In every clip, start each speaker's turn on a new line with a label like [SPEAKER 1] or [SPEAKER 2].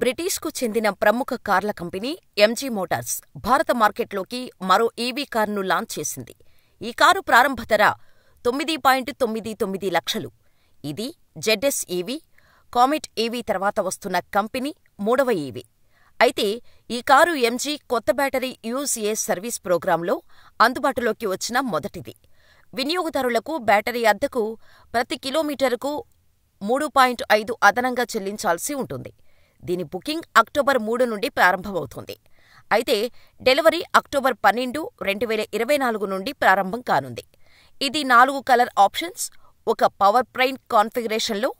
[SPEAKER 1] బ్రిటిష్కు చెందిన ప్రముఖ కార్ల కంపెనీ ఎంజీ మోటార్స్ భారత మార్కెట్లోకి మరో ఈవీ కారును లాంచ్ చేసింది. ఈ కారు ప్రారంభ ధర 9.99 లక్షలు. ఇది జెడ్ఎస్ ఈవీ, కామెట్ ఈవీ తర్వాత వస్తున్న కంపెనీ మూడవ ఈవీ. అయితే ఈ కారు ఎంజీ కొత్త బ్యాటరీ యూజ్ సర్వీస్ ప్రోగ్రాంలో అందుబాటులోకి వచ్చిన మొదటిది. వినియోగదారులకు బ్యాటరీ అద్దెకు ప్రతి కిలోమీటరుకు 3.5 అదనంగా చెల్లించాల్సి ఉంటుంది. దీని బుకింగ్ అక్టోబర్ 3 నుండి ప్రారంభమవుతుంది. అయితే డెలివరీ అక్టోబర్ 12, 2024 నుండి ప్రారంభం కానుంది. ఇది 4 కలర్ ఆప్షన్స్, ఒక పవర్ ట్రైన్ కాన్ఫిగరేషన్లో,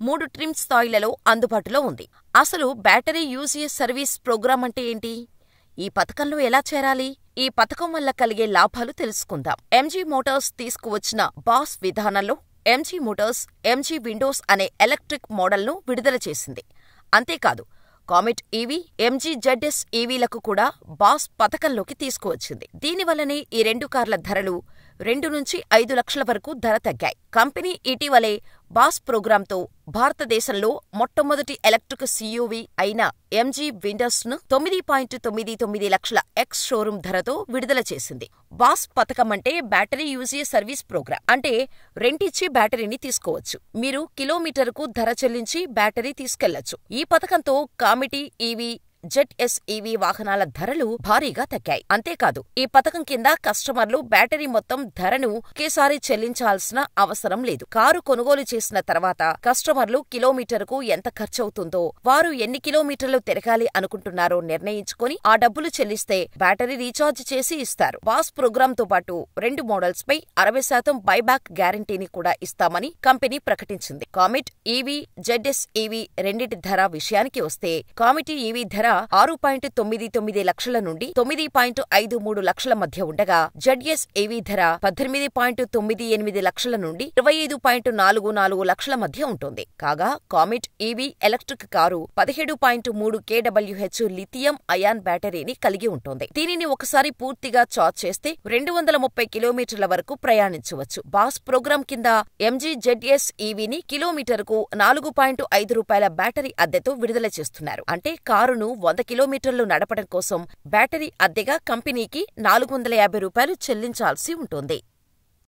[SPEAKER 1] 3 ట్రిమ్ స్థాయిలలో అందుబాటులో ఉంది. అసలు బ్యాటరీ యూజ్ సర్వీస్ ప్రోగ్రాం అంటే ఏంటి? ఈ పథకంలో ఎలా చేరాలి? ఈ పథకం వల్ల కలిగే లాభాలు తెలుసుకుందాం. ఎంజీ మోటార్స్ తీసుకువచ్చిన బాస్ విధానంలో ఎంజీ మోటార్స్ ఎంజీ విండోస్ అనే ఎలక్ట్రిక్ మోడల్ను విడుదల చేసింది. అంతేకాదు, కామెట్ ఈవీ, ఎంజీ జెడ్ఎస్ ఈవీలకు కూడా బాస్ పథకంలోకి తీసుకువచ్చింది. దీనివల్లనే ఈ 2 కార్ల ధరలు 2 నుంచి 5 లక్షల వరకు ధర తగ్గాయి. కంపెనీ ఇటీవలే బాస్ ప్రోగ్రాంతో భారతదేశంలో మొట్టమొదటి ఎలక్ట్రిక్ సీయూవీ అయిన ఎంజీ విండోస్ను 9.99 లక్షల ఎక్స్ షోరూం ధరతో విడుదల చేసింది. బాస్ పథకం అంటే బ్యాటరీ యూజ్ సర్వీస్ ప్రోగ్రాం. అంటే రెంటిచ్చి బ్యాటరీని తీసుకోవచ్చు. మీరు కిలోమీటరుకు ధర చెల్లించి బ్యాటరీ తీసుకెళ్లొచ్చు. ఈ పథకంతో కామెటీ ఈవీ, జెడ్ఎస్ ఈవీ వాహనాల ధరలు భారీగా తగ్గాయి. అంతేకాదు, ఈ పథకం కింద కస్టమర్లు బ్యాటరీ మొత్తం ధరను ఒకేసారి చెల్లించాల్సిన అవసరం లేదు. కారు కొనుగోలు చేసిన తర్వాత కస్టమర్లు కిలోమీటరుకు ఎంత ఖర్చవుతుందో, వారు ఎన్ని కిలోమీటర్లు తిరగాలి అనుకుంటున్నారో నిర్ణయించుకొని ఆ డబ్బులు చెల్లిస్తే బ్యాటరీ రీఛార్జ్ చేసి ఇస్తారు. బాస్ ప్రోగ్రాంతో పాటు 2 మోడల్స్ పై 60% బైబ్యాక్ గ్యారంటీని కూడా ఇస్తామని కంపెనీ ప్రకటించింది. కామెట్ ఈవీ, జెడ్ఎస్ ఈవీ రెండింటి ధర విషయానికి వస్తే, కామెటీ ఈవీ ధర 6.99 లక్షల నుండి 9.53 లక్షల మధ్య ఉండగా, జెడ్ఎస్ ఈవీ ధర 18.98 లక్షల నుండి 25.44 లక్షల మధ్య ఉంటుంది. కాగా Comet EV electric car 17.3 kWh lithium ion బ్యాటరీని కలిగి ఉంటుంది. దీనిని ఒకసారి పూర్తిగా ఛార్జ్ చేస్తే 230 కిలోమీటర్ల వరకు ప్రయాణించవచ్చు. బాస్ ప్రోగ్రాం కింద ఎంజీ జెడ్ఎస్ ఈవీని కిలోమీటరుకు 4.5 రూపాయల బ్యాటరీ అద్దెతో విడుదల చేస్తున్నారు. అంటే కారును 100 కిలోమీటర్లు నడపడం కోసం బ్యాటరీ అద్దెగా కంపెనీకి 450 రూపాయలు చెల్లించాల్సి ఉంటుంది.